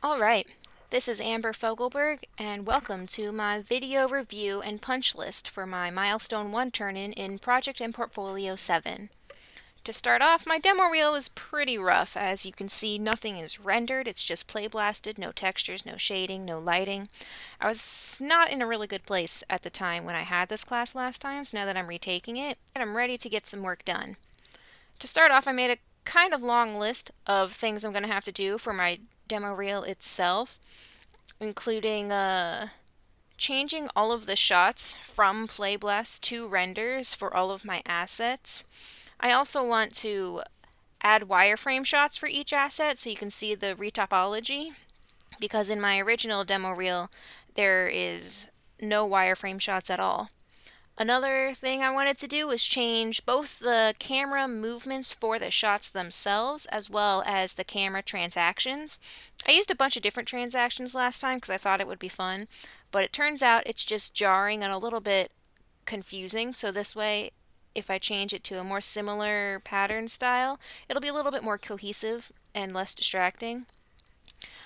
Alright, this is Amber Fogelberg, and welcome to my video review and punch list for my Milestone 1 turn-in in Project and Portfolio 7. To start off, my demo reel is pretty rough. As you can see, nothing is rendered, it's just play blasted, no textures, no shading, no lighting. I was not in a really good place at the time when I had this class last time, so now that I'm retaking it, I'm ready to get some work done. To start off, I made a kind of long list of things I'm going to have to do for my demo reel itself, including changing all of the shots from Playblast to renders for all of my assets. I also want to add wireframe shots for each asset so you can see the retopology, because in my original demo reel there is no wireframe shots at all. Another thing I wanted to do was change both the camera movements for the shots themselves as well as the camera transactions. I used a bunch of different transactions last time because I thought it would be fun, but it turns out it's just jarring and a little bit confusing, so this way if I change it to a more similar pattern style, it'll be a little bit more cohesive and less distracting.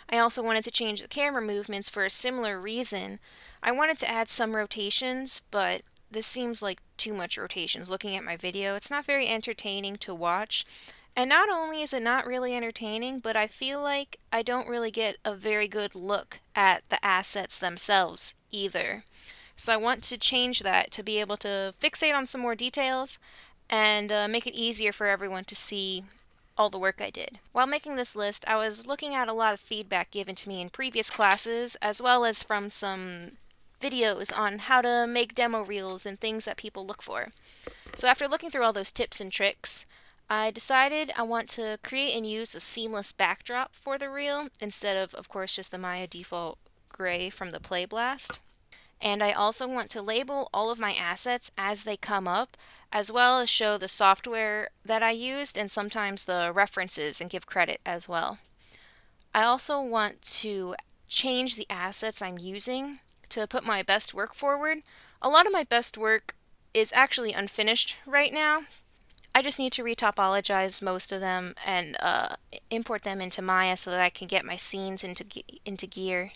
I also wanted to change the camera movements for a similar reason. I wanted to add some rotations, but this seems like too much rotations. Looking at my video, it's not very entertaining to watch. And not only is it not really entertaining, but I feel like I don't really get a very good look at the assets themselves either. So I want to change that to be able to fixate on some more details and make it easier for everyone to see all the work I did. While making this list, I was looking at a lot of feedback given to me in previous classes, as well as from some videos on how to make demo reels and things that people look for. So after looking through all those tips and tricks, I decided I want to create and use a seamless backdrop for the reel instead of course, just the Maya default gray from the Play Blast. And I also want to label all of my assets as they come up, as well as show the software that I used and sometimes the references and give credit as well. I also want to change the assets I'm using to put my best work forward. A lot of my best work is actually unfinished right now. I just need to retopologize most of them and import them into Maya so that I can get my scenes into gear.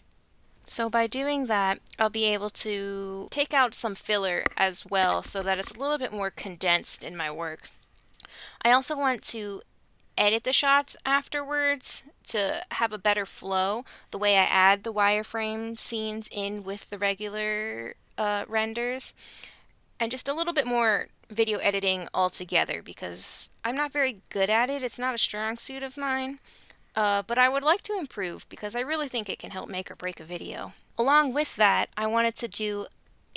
So by doing that, I'll be able to take out some filler as well so that it's a little bit more condensed in my work. I also want to edit the shots afterwards to have a better flow, the way I add the wireframe scenes in with the regular renders, and just a little bit more video editing altogether because I'm not very good at it. It's not a strong suit of mine. But I would like to improve because I really think it can help make or break a video. Along with that, I wanted to do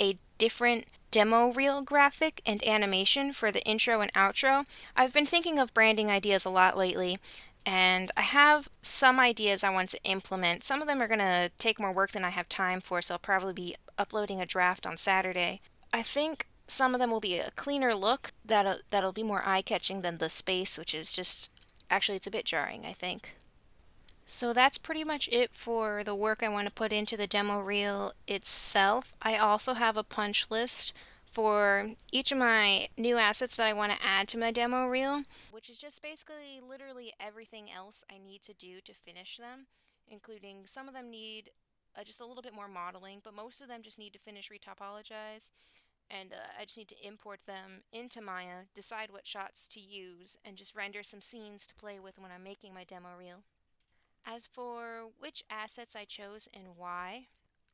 a different demo reel graphic and animation for the intro and outro. I've been thinking of branding ideas a lot lately, and I have some ideas I want to implement. Some of them are going to take more work than I have time for, so I'll probably be uploading a draft on Saturday. I think some of them will be a cleaner look that'll be more eye-catching than the space, which is just, actually it's a bit jarring, I think. So that's pretty much it for the work I want to put into the demo reel itself. I also have a punch list for each of my new assets that I want to add to my demo reel, which is just basically literally everything else I need to do to finish them, including some of them need just a little bit more modeling, but most of them just need to finish retopologize, and I just need to import them into Maya, decide what shots to use, and just render some scenes to play with when I'm making my demo reel. As for which assets I chose and why,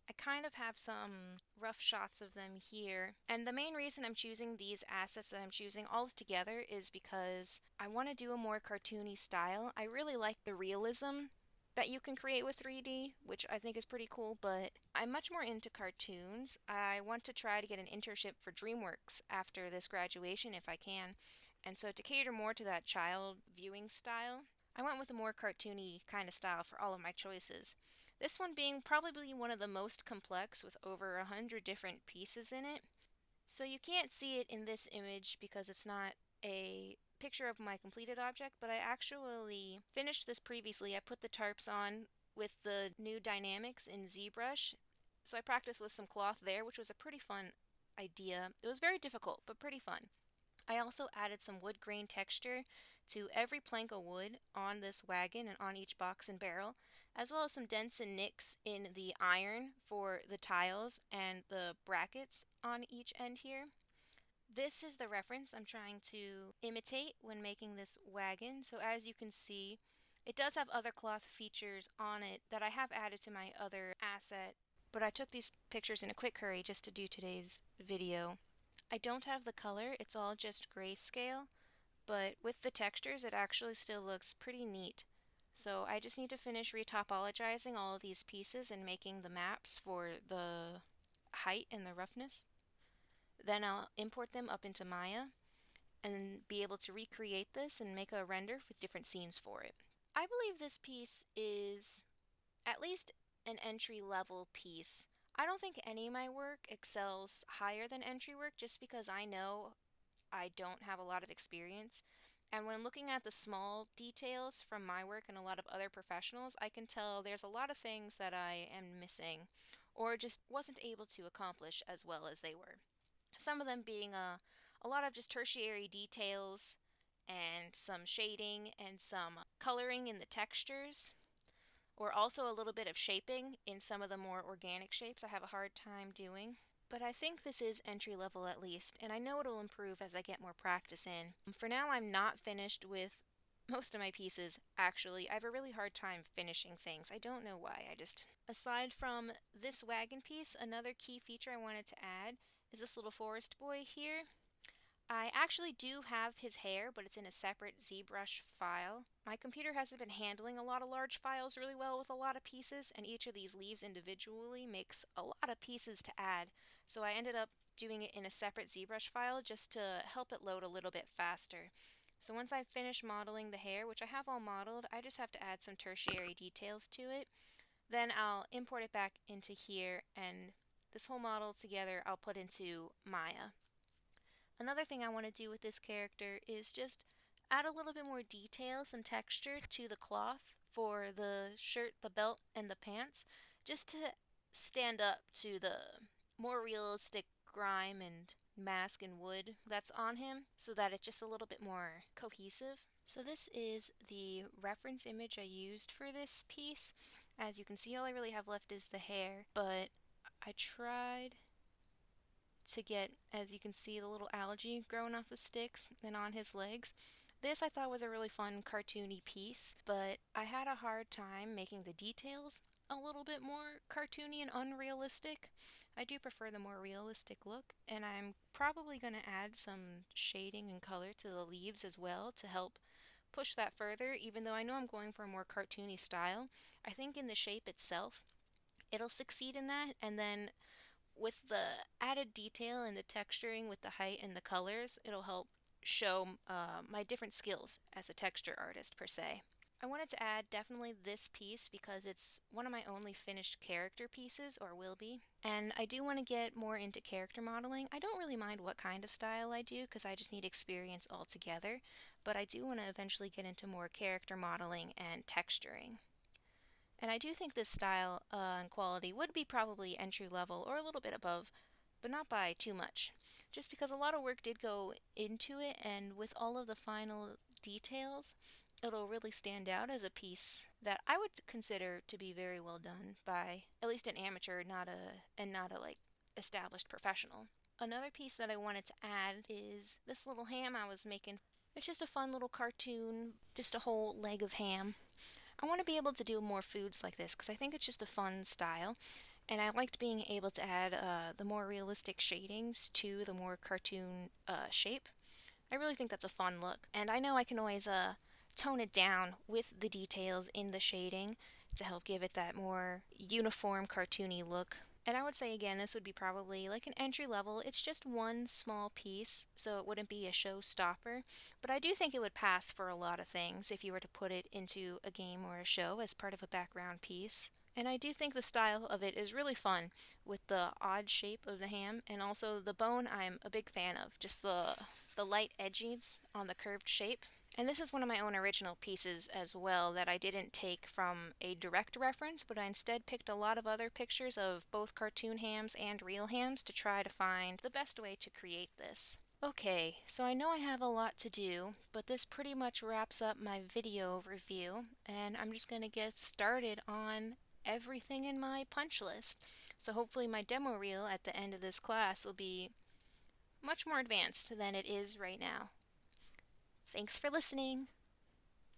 I kind of have some rough shots of them here. And the main reason I'm choosing these assets that I'm choosing all together is because I want to do a more cartoony style. I really like the realism that you can create with 3D, which I think is pretty cool, but I'm much more into cartoons. I want to try to get an internship for DreamWorks after this graduation if I can. And so to cater more to that child viewing style, I went with a more cartoony kind of style for all of my choices. This one being probably one of the most complex with over 100 different pieces in it. So you can't see it in this image because it's not a picture of my completed object, but I actually finished this previously. I put the tarps on with the new dynamics in ZBrush. So I practiced with some cloth there, which was a pretty fun idea. It was very difficult, but pretty fun. I also added some wood grain texture to every plank of wood on this wagon and on each box and barrel, as well as some dents and nicks in the iron for the tiles and the brackets on each end here. This is the reference I'm trying to imitate when making this wagon. So as you can see, it does have other cloth features on it that I have added to my other asset, but I took these pictures in a quick hurry just to do today's video. I don't have the color, it's all just grayscale, but with the textures it actually still looks pretty neat. So I just need to finish retopologizing all of these pieces and making the maps for the height and the roughness. Then I'll import them up into Maya and be able to recreate this and make a render with different scenes for it. I believe this piece is at least an entry level piece. I don't think any of my work excels higher than entry work just because I know I don't have a lot of experience. And when looking at the small details from my work and a lot of other professionals, I can tell there's a lot of things that I am missing or just wasn't able to accomplish as well as they were. Some of them being a lot of just tertiary details and some shading and some coloring in the textures, or also a little bit of shaping in some of the more organic shapes I have a hard time doing. But I think this is entry level at least, and I know it'll improve as I get more practice in. For now, I'm not finished with most of my pieces. Actually, I have a really hard time finishing things. I don't know why. Aside from this wagon piece, another key feature I wanted to add is this little forest boy here. I actually do have his hair, but it's in a separate ZBrush file. My computer hasn't been handling a lot of large files really well with a lot of pieces, and each of these leaves individually makes a lot of pieces to add. So I ended up doing it in a separate ZBrush file just to help it load a little bit faster. So once I finish modeling the hair, which I have all modeled, I just have to add some tertiary details to it. Then I'll import it back into here, and this whole model together I'll put into Maya. Another thing I want to do with this character is just add a little bit more detail, some texture to the cloth for the shirt, the belt, and the pants, just to stand up to the more realistic grime and mask and wood that's on him, so that it's just a little bit more cohesive. So this is the reference image I used for this piece. As you can see, all I really have left is the hair, but I tried to get, as you can see, the little algae growing off the sticks and on his legs. This I thought was a really fun cartoony piece, but I had a hard time making the details a little bit more cartoony and unrealistic. I do prefer the more realistic look, and I'm probably going to add some shading and color to the leaves as well to help push that further, even though I know I'm going for a more cartoony style. I think in the shape itself, it'll succeed in that, and then with the added detail and the texturing with the height and the colors, it'll help show my different skills as a texture artist per se. I wanted to add definitely this piece because it's one of my only finished character pieces, or will be, and I do want to get more into character modeling. I don't really mind what kind of style I do because I just need experience altogether, but I do want to eventually get into more character modeling and texturing. And I do think this style and quality would be probably entry level or a little bit above, but not by too much. Just because a lot of work did go into it, and with all of the final details, it'll really stand out as a piece that I would consider to be very well done by at least an amateur, not a like established professional. Another piece that I wanted to add is this little ham I was making. It's just a fun little cartoon, just a whole leg of ham. I want to be able to do more foods like this because I think it's just a fun style, and I liked being able to add the more realistic shadings to the more cartoon shape. I really think that's a fun look, and I know I can always tone it down with the details in the shading to help give it that more uniform cartoony look. And I would say again, this would be probably like an entry level. It's just one small piece, so it wouldn't be a showstopper. But I do think it would pass for a lot of things if you were to put it into a game or a show as part of a background piece. And I do think the style of it is really fun with the odd shape of the ham, and also the bone I'm a big fan of, just the light edges on the curved shape. And this is one of my own original pieces as well that I didn't take from a direct reference, but I instead picked a lot of other pictures of both cartoon hams and real hams to try to find the best way to create this. Okay, so I know I have a lot to do, but this pretty much wraps up my video review, and I'm just going to get started on everything in my punch list. So hopefully my demo reel at the end of this class will be much more advanced than it is right now. Thanks for listening.